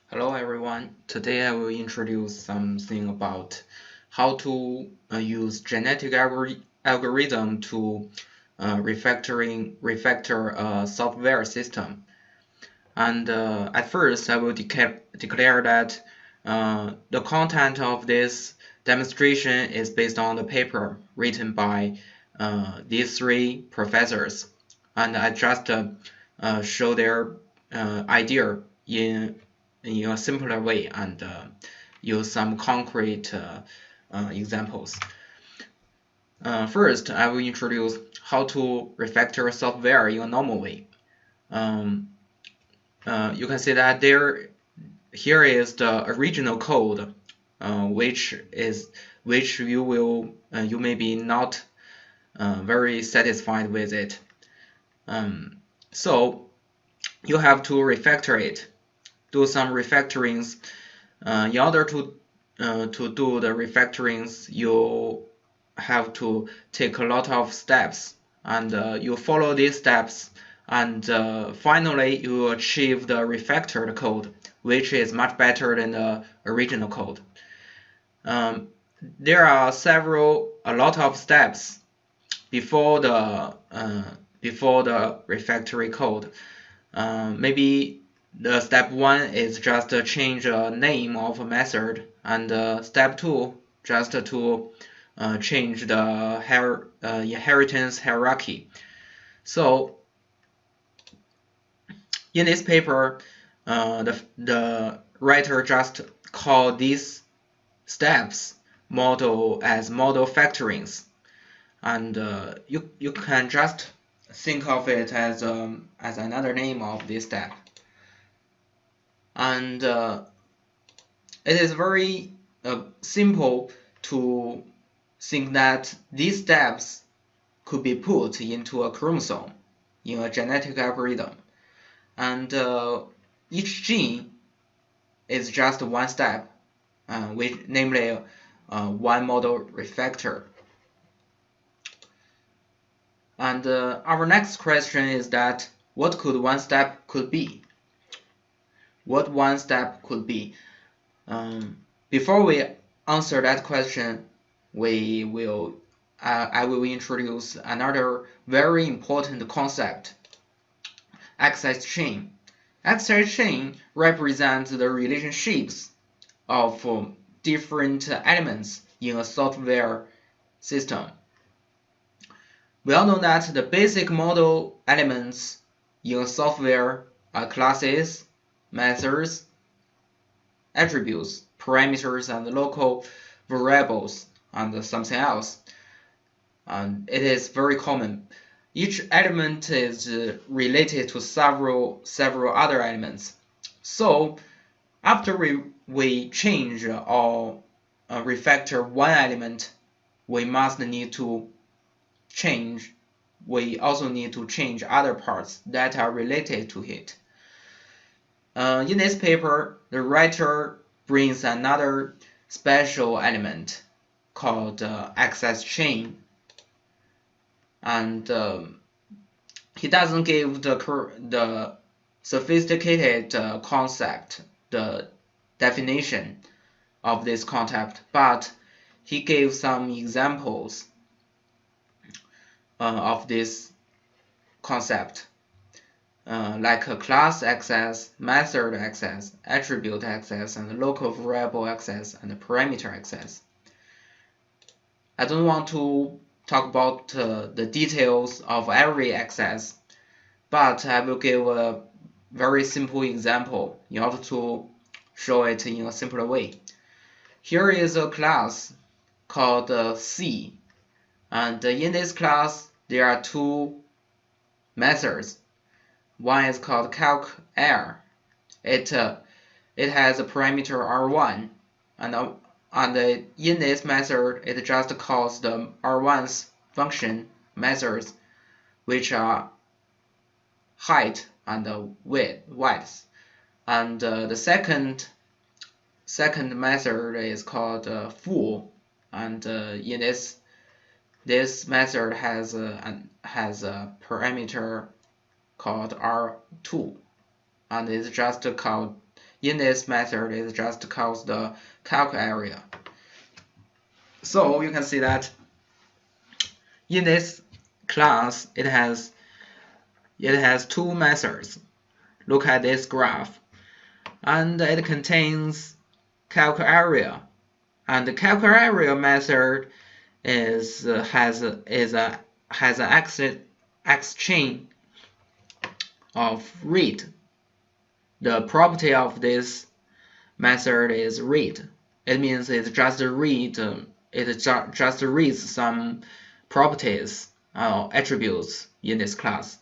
Hello everyone. Today I will introduce something about how to use genetic algorithm to refactor a software system. And at first I will declare that the content of this demonstration is based on the paper written by these three professors, and I just show their idea in a simpler way and use some concrete examples. First, I will introduce how to refactor software in a normal way. Um, you can see that here is the original code, which you may be not very satisfied with it. So you have to refactor it, do some refactorings. In order to do the refactorings, you have to take a lot of steps, and you follow these steps, and finally you achieve the refactored code, which is much better than the original code. Um, there are a lot of steps before the refactory code. Maybe the step 1 is just to change a name of a method, and step 2 just to change the inheritance hierarchy. So in this paper, the writer just called these steps model factorings, and you can just think of it as another name of this step. And it is very simple to think that these steps could be put into a chromosome in a genetic algorithm, and each gene is just one step, namely one model refactor. And our next question is that what could one step could be? What one step could be? Before we answer that question, I will introduce another very important concept: access chain. Access chain represents the relationships of different elements in a software system. We all know that the basic model elements in a software are classes, methods, attributes, parameters, and local variables, and something else. And it is very common. Each element is related to several other elements. So after we change or refactor one element, we also need to change other parts that are related to it. In this paper, the writer brings another special element called access chain, and he doesn't give the sophisticated concept, the definition of this concept, but he gave some examples of this concept, like a class access, method access, attribute access, and local variable access, and parameter access. I don't want to talk about the details of every access, but I will give a very simple example in order to show it in a simpler way. Here is a class called C, and in this class there are two methods. One is called calc_air. It has a parameter r1, and in this method it just calls the r1's function methods, which are height and width. And the second method is called full, and in this method has a parameter called r2, and it's just called in this method is just calls the calc area. So you can see that in this class it has two methods. Look at this graph, and it contains calc area, and the calc area method has an x chain of read. The property of this method is read. It means it just reads some properties or attributes in this class,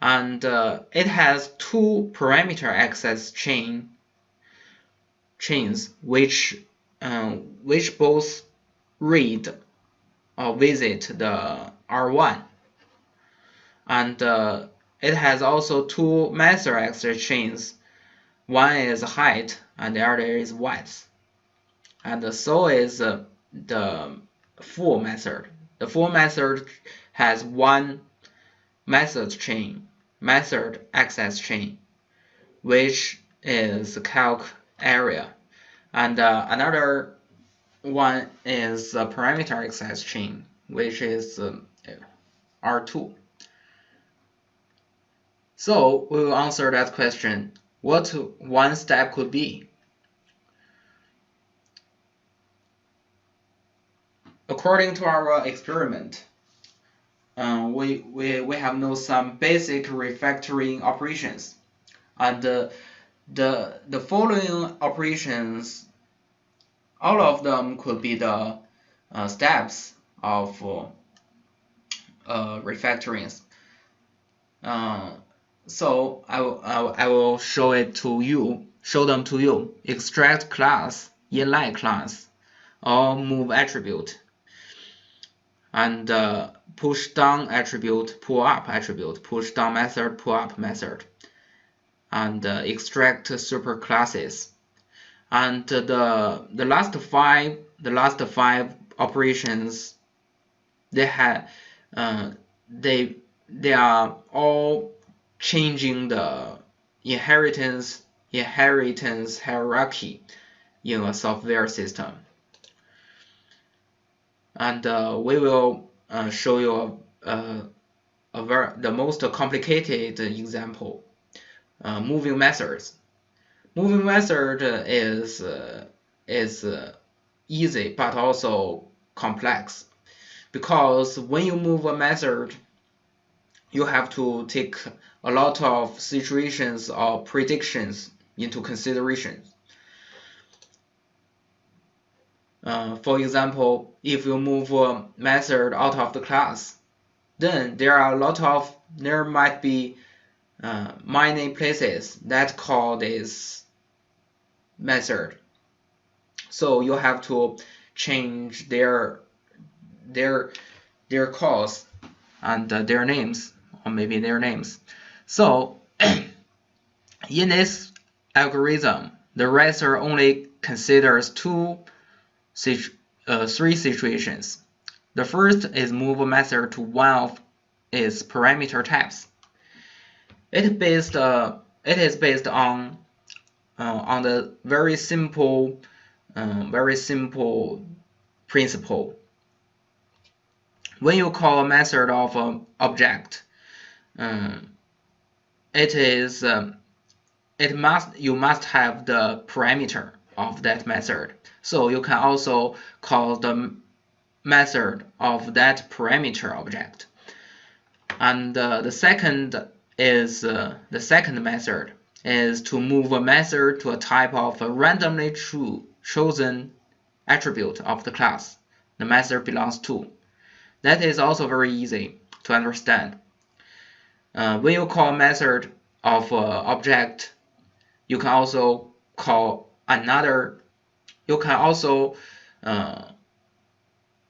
and it has two parameter access chains which both read or visit the R1, and it has also two method access chains. One is height and the other is width, and so is the full method. The full method has one method access chain, which is calc area, and another one is a parameter access chain, which is R2. So we will answer that question. What one step could be? According to our experiment, we have known some basic refactoring operations, and the following operations, all of them could be the steps of refactorings. So I will show them to you. Extract class, inline class, or move attribute, and push down attribute, pull up attribute, push down method, pull up method, and extract superclasses. And the last five operations, they are all changing the inheritance hierarchy in a software system. And we will show you the most complicated example, moving methods. Moving method is easy but also complex, because when you move a method, you have to take a lot of situations or predictions into consideration. For example, if you move a method out of the class, then there might be many places that call this method. So you have to change their calls and their names, or maybe their names. So in this algorithm, the writer only considers three situations. The first is move a method to one of its parameter types. It is based on the very simple principle. When you call a method of an object, you must have the parameter of that method. So you can also call the method of that parameter object. And the second method is to move a method to a type of a randomly chosen attribute of the class the method belongs to. That is also very easy to understand. When you call a method of object, you can also call another. You can also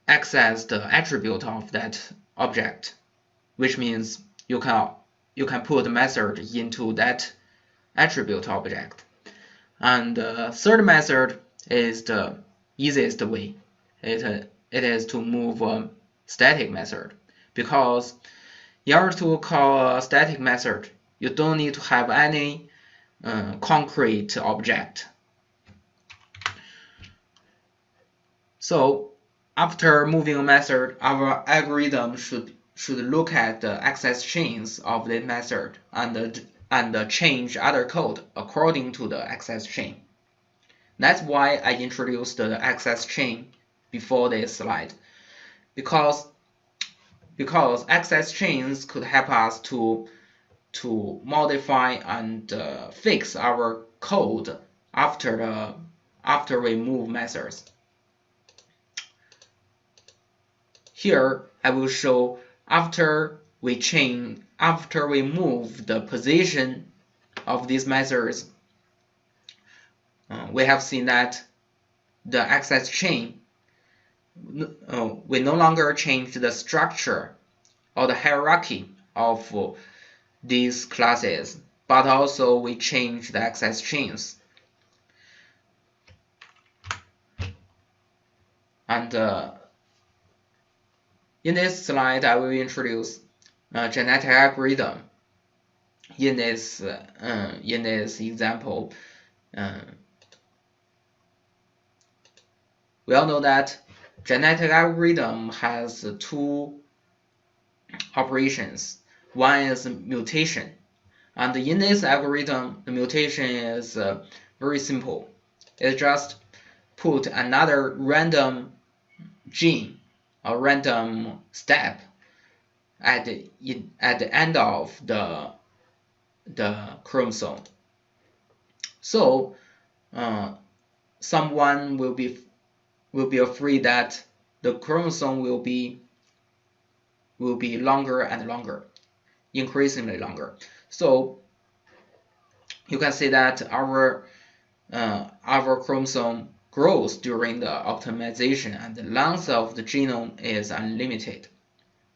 access the attribute of that object, which means you can put the method into that attribute object. And the third method is the easiest way. It is to move a static method, because in order to call a static method, you don't need to have any concrete object. So after moving a method, our algorithm should look at the access chains of the method and change other code according to the access chain. That's why I introduced the access chain before this slide, because access chains could help us to modify and fix our code after we move methods. Here I will show after we move the position of these methods, we have seen that the access chain, we no longer change the structure or the hierarchy of these classes, but also we change the access chains. And in this slide, I will introduce a genetic algorithm. In this example, we all know that genetic algorithm has two operations. One is mutation, and in this algorithm, the mutation is very simple. It just put another random gene or random step at the end of the chromosome. So someone will be afraid that the chromosome will be longer and longer, increasingly longer. So you can see that our chromosome grows during the optimization, and the length of the genome is unlimited.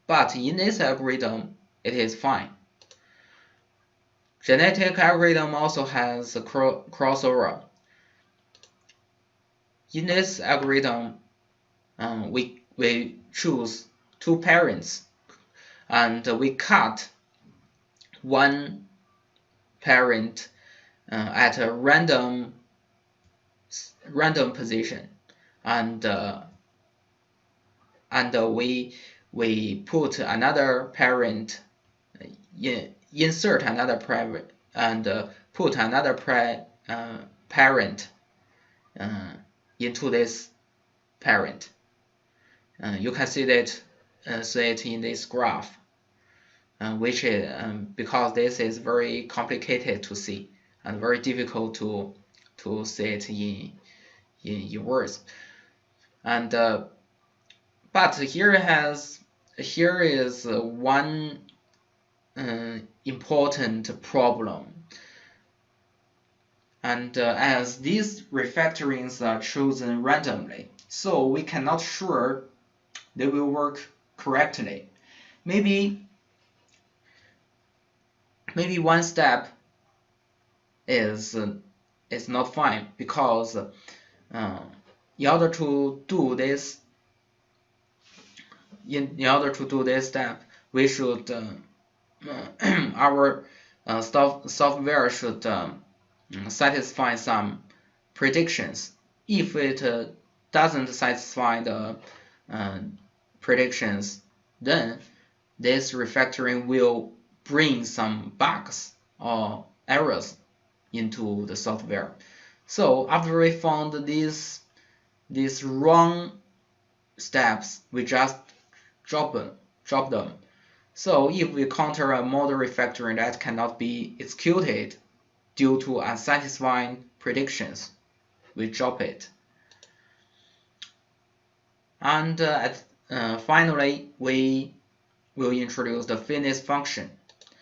But in this algorithm, it is fine. Genetic algorithm also has a crossover. In this algorithm, we choose two parents, and we cut one parent at a random position, and we put another parent, insert another parent, and put another parent into this parent. You can see it in this graph, which is because this is very complicated to see and very difficult to see it in words. And but here is one important problem. And as these refactorings are chosen randomly, so we cannot sure they will work correctly. Maybe one step is not fine, because in order to do this step, we should our software should satisfy some predictions. If it doesn't satisfy the predictions, then this refactoring will bring some bugs or errors into the software. So after we found these wrong steps, we just drop them. So if we encounter a model refactoring that cannot be executed due to unsatisfying predictions, we drop it. And finally, we will introduce the fitness function.